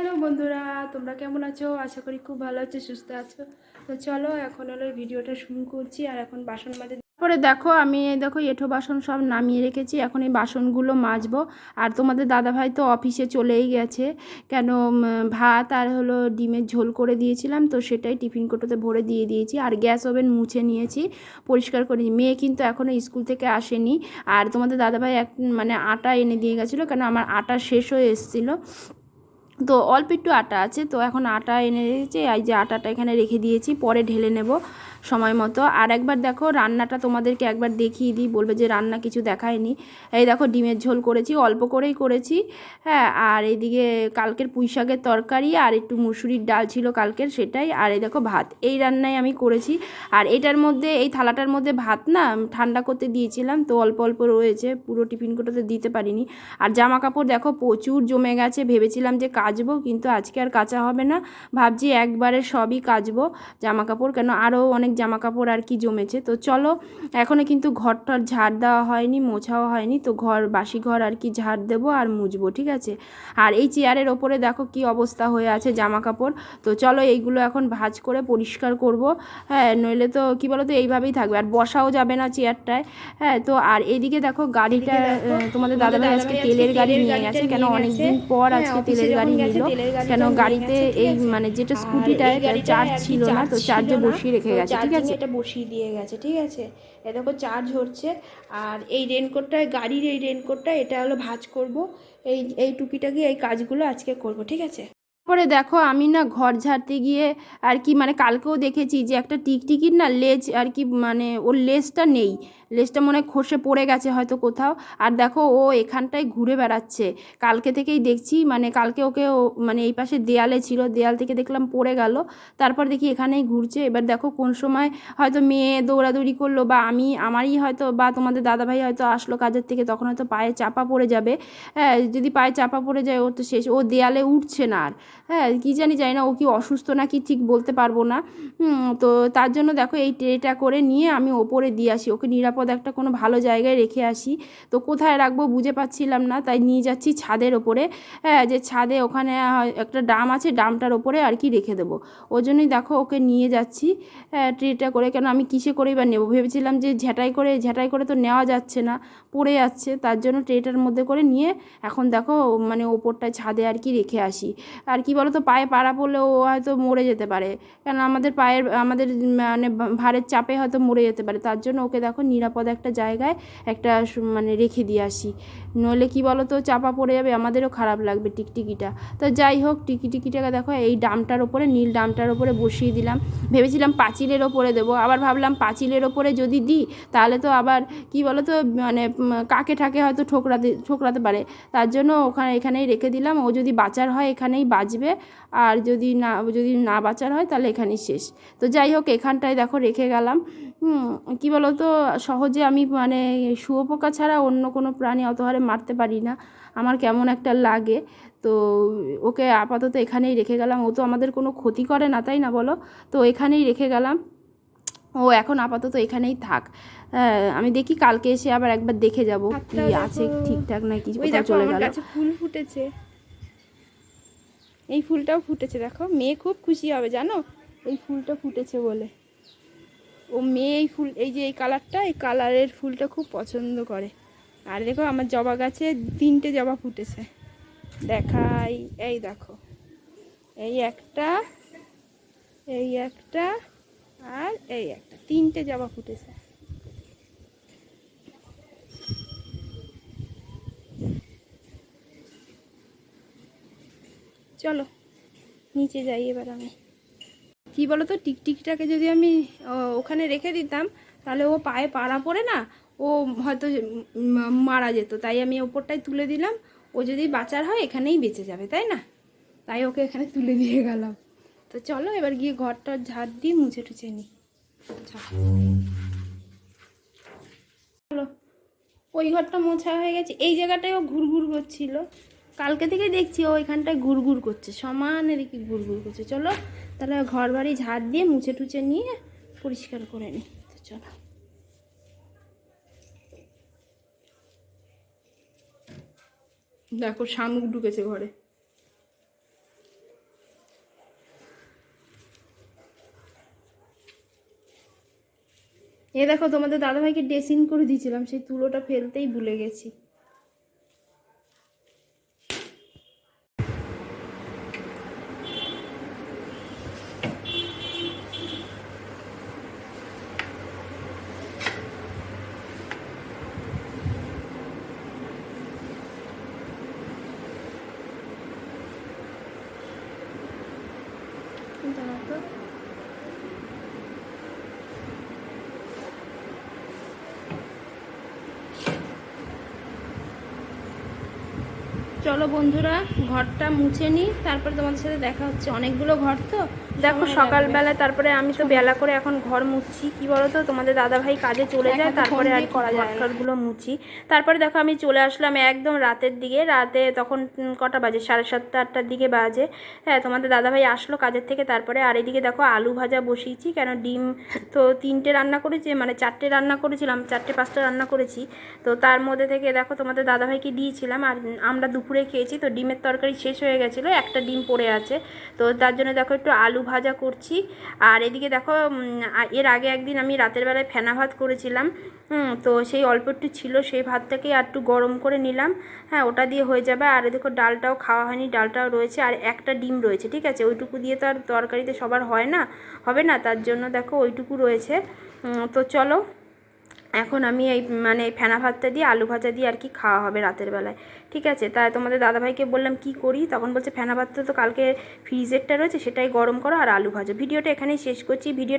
Hello বন্ধুরা, তোমরা কেমন আছো? আশা করি খুব ভালো আছো, সুস্থ আছো। তো চলো এখন হলো ভিডিওটা শুরু করছি। আর এখন বাসন মাজে, তারপরে দেখো আমি এঁঠো বাসন সব নামিয়ে রেখেছি। এখন এই বাসনগুলো মাজবো। আর তোমাদের দাদাভাই তো অফিসে চলেই গেছে। কেন ভাত আর হলো ডিমের ঝোল করে দিয়েছিলাম, তো সেটাই টিফিন কোটোতে ভরে দিয়ে দিয়েছি। আর গ্যাস ওভেন মুছে নিয়েছি, পরিষ্কার করে। মেয়ে কিন্তু এখনও স্কুল থেকে আসেনি। আর তোমাদের দাদাভাই আটা এনে দিয়ে গেছিলো, কেন আমার আটা শেষ হয়ে এসেছিলো। তো অল্প একটু আটা আছে, তো এখন আটা এনে রেখেছি। এই যে আটাটা এখানে রেখে দিয়েছি, পরে ঢেলে নেব সময় মতো। আর একবার দেখো রান্নাটা তোমাদেরকে একবার দেখিয়ে দিই, বলবে যে রান্না কিছু দেখায়নি। এই দেখো ডিমের ঝোল করেছি, অল্প করেই করেছি। হ্যাঁ, আর এইদিকে কালকের পুঁই শাকের তরকারি আর একটু মুসুরির ডাল ছিল কালকের, সেটাই। আর এই দেখো ভাত, এই রান্নাই আমি করেছি। আর এটার মধ্যে, এই থালাটার মধ্যে ভাত না ঠান্ডা করতে দিয়েছিলাম, তো অল্প অল্প রয়েছে, পুরো টিফিন কোটোতে দিতে পারিনি। আর জামা কাপড় দেখো প্রচুর জমে গেছে। ভেবেছিলাম যে কাচবো, কিন্তু আজকে আর কাচা হবে না। ভাবছি একবারে সবই কাচবো জামা কাপড়, কেন আরও অনেক জামা কাপড় আর কি জমেছে। তো চলো, এখনও কিন্তু ঘরটার ঝাড় দেওয়া হয়নি, মোছাও হয়নি। তো বাসি ঘর আর কি ঝাড় দেবো আর মুছবো, ঠিক আছে। আর এই চেয়ারের ওপরে দেখো কি অবস্থা হয়ে আছে জামা কাপড়। তো চলো এইগুলো এখন ভাঁজ করে পরিষ্কার করব। হ্যাঁ, নইলে তো কী বলো তো এইভাবেই থাকবে, আর বসাও যাবে না চেয়ারটায়। হ্যাঁ, তো আর এইদিকে দেখো গাড়িটা তোমাদের দাদাভাই আজকে তেলের গাড়ি নিয়ে গেছে, কেন অনেকদিন পর আজকে তেলের গাড়ি নিল। কেন গাড়িতে এই যেটা স্কুটিটায় চার্জ ছিল না, তো চার্জে বসিয়ে রেখে গেছে, ঠিক আছে। এটা বসিয়ে দিয়ে গেছে, ঠিক আছে। এ দেখো চার্জ হচ্ছে। আর এই রেনকোটটায়, গাড়ির এই রেনকোটটা, এটা হলো ভাঁজ করব। এই টুকিটাকি এই কাজগুলো আজকে করব, ঠিক আছে। তারপরে দেখো আমি না ঘর ঝাড়তে গিয়ে আর কি কালকেও দেখেছি যে একটা টিকটিকির না লেজ আর কি, ওর লেজটা নেই, লেজটা মনে হয় খসে পড়ে গেছে হয়তো কোথাও। আর দেখো ও এখানটায় ঘুরে বেড়াচ্ছে, কালকে থেকেই দেখছি। কালকে ওকে এই পাশে দেয়ালে ছিল, দেয়াল থেকে দেখলাম পড়ে গেল, তারপর দেখি এখানেই ঘুরছে। এবার দেখো কোন সময় হয়তো মেয়ে দৌড়াদৌড়ি করলো, বা আমারই হয়তো, বা তোমাদের দাদাভাই হয়তো আসলো কাজের থেকে, তখন হয়তো পায়ে চাপা পড়ে যাবে। হ্যাঁ, যদি পায়ে চাপা পড়ে যায় ও তো শেষ, ও দেয়ালে উঠছে না আর। হ্যাঁ, কী জানি না ও কি অসুস্থ না কি, ঠিক বলতে পারবো না। তো তার জন্য দেখো এই ট্রেটা করে নিয়ে আমি ওপরে দিয়ে আসি, ওকে নিরাপদ একটা কোনো ভালো জায়গায় রেখে আসি। তো কোথায় রাখবো বুঝে পাচ্ছিলাম না, তাই নিয়ে যাচ্ছি ছাদের ওপরে। হ্যাঁ, যে ছাদে ওখানে একটা ড্রাম আছে, ড্রামটার ওপরে আর কি রেখে দেবো। ওই জন্যই দেখো ওকে নিয়ে যাচ্ছি ট্রেটা করে। কেন আমি কিসে করেই বা নেবো, ভেবেছিলাম যে ঝাঁটাই করে তো নেওয়া যাচ্ছে না, পড়ে যাচ্ছে। তার জন্য ট্রেটার মধ্যে করে নিয়ে এখন দেখো ওপরটায় ছাদে আর কি রেখে আসি। আর কি বলো তো, পায়ে পাড়া পড়লে ও হয়তো মরে যেতে পারে, কেন আমাদের ভারের চাপে হয়তো মরে যেতে পারে। তার জন্য ওকে দেখো নিরাপদ একটা জায়গায় একটা রেখে দিয়ে আসি, নইলে কি বলো তো চাপা পড়ে যাবে, আমাদেরও খারাপ লাগবে টিকটিকিটা। তো যাই হোক, টিকটিকিটাকে দেখো এই ডামটার ওপরে, নীল ডামটার ওপরে বসিয়ে দিলাম। ভেবেছিলাম পাঁচিলের ওপরে দেবো, আবার ভাবলাম পাঁচিলের ওপরে যদি দিই তাহলে তো আবার কি বলো তো কাকে ঠাকে হয়তো ঠোকরাতে পারে। তার জন্য এখানেই রেখে দিলাম। ও যদি বাঁচার হয় এখানেই বাঁচবে, আর যদি না বাঁচার হয় তাহলে এখানেই শেষ। তো যাই হোক, এখানটায় দেখো রেখে গেলাম। কী বলো তো, সহজে আমি শুঁয়োপোকা ছাড়া অন্য কোনো প্রাণী অত হারে মারতে পারি না, আমার কেমন একটা লাগে। তো ওকে আপাতত এখানেই রেখে গেলাম। ও তো আমাদের কোনো ক্ষতি করে না, তাই না বলো। তো এখানেই রেখে গেলাম, ও এখন আপাতত এখানেই থাক। আমি দেখি কালকে এসে আবার একবার দেখে যাব কি আছে ঠিকঠাক নাকি কোথাও চলে গেল। ফুল ফুটেছে, এই ফুলটাও ফুটেছে, দেখো মেয়ে খুব খুশি হবে জানো এই ফুলটা ফুটেছে বলে। ও মেয়ে এই ফুল, এই যে এই কালারটা, এই কালারের ফুলটা খুব পছন্দ করে। আর দেখো আমার জবা গাছে 3টে জবা ফুটেছে, দেখাই, এই দেখো, এই একটা, এই একটা, আর এই একটা, 3টে জবা ফুটেছে। চলো নিচে যাই এবার আমি। কি বলো তো, টিকটিকিটাকে যদি আমি ওখানে রেখে দিতাম তাহলে ও পায়ে পাড়া পড়ে না, ও হয়তো মারা যেত। তাই আমি ওপরটায় তুলে দিলাম, ও যদি বাঁচার হয় এখানেই বেঁচে যাবে, তাই না। তাই ওকে এখানে তুলে দিয়ে গেলাম। তো চলো এবার গিয়ে ঘরটা ঝাড় দিয়ে মুছে টুছে নিই। চলো, ওই ঘরটা মোছা হয়ে গেছে, এই জায়গাটায় ও ঘুরঘুর করছিল, কালকে থেকে দেখছি ও এখানটায় ঘুরঘুর করছে, সমানে দেখি ঘুরঘুর করছে। চলো তাহলে ঘর বাড়ি ঝাড় দিয়ে মুছে টুছে নিয়ে পরিষ্কার করে নিই। তো চলো, দেখো শামুক ঢুকেছে ঘরে। এ দেখো তোমাদের দাদাভাইকে ড্রেসিং করে দিয়েছিলাম, সেই তুলোটা ফেলতেই ভুলে গেছি। চলো বন্ধুরা ঘরটা মুছে নিই, তারপরে তোমাদের সাথে দেখা হচ্ছে। অনেকগুলো ঘর তো দেখো সকালবেলা, তারপরে আমি তো বেলা করে এখন ঘর মুছছি। কি বলো তো, তোমাদের দাদাভাই কাজে চলে যায়, তারপরে আর করা যায় ঘরগুলো মুছি। তারপরে দেখো আমি চলে আসলাম একদম রাতের দিকে। রাতে তখন কটা বাজে, 7:30 8টার দিকে বাজে। হ্যাঁ, তোমাদের দাদাভাই আসলো কাজের থেকে। তারপরে আর এদিকে দেখো আলু ভাজা বসিয়েছি, কেন ডিম তো 3টে রান্না করেছি, মানে 4টে রান্না করেছিলাম, 4টে 5টা রান্না করেছি। তো তার মধ্যে থেকে দেখো তোমাদের দাদাভাইকে দিয়েছিলাম, আর আমরা দুপুরে খেয়েছি। তো ডিমের তরকারি শেষ হয়ে গেছিলো, একটা ডিম পড়ে আছে। তো তার জন্য দেখো একটু আলু ভাজা করছি। আর এদিকে দেখো এর আগে একদিন আমি রাতের বেলায় ফেনা ভাত করেছিলাম, তো সেই অল্প একটু ছিল, সেই ভাতটাকে আর একটু গরম করে নিলাম। হ্যাঁ, ওটা দিয়ে হয়ে যাবে। আর দেখো ডালটাও খাওয়া হয়নি, ডালটাও রয়েছে, আর একটা ডিম রয়েছে, ঠিক আছে। ওইটুকু দিয়ে তো আর তরকারিতে সবার হয় না, হবে না, তার জন্য দেখো ওইটুকু রয়েছে। তো চলো এখন আমি এই মানে ফেনা ভাতটা দিয়ে আলু ভাজা দিয়ে আর কি খাওয়া হবে রাতের বেলায়, ঠিক আছে। তাই তোমাদের দাদাভাইকে বললাম কি করি, তখন বলছে ফেনা ভাতটা তো কালকে ফ্রিজেরটা রয়েছে, সেটাই গরম করো আর আলু ভাজো। ভিডিওটা এখানেই শেষ করছি। ভিডিওটা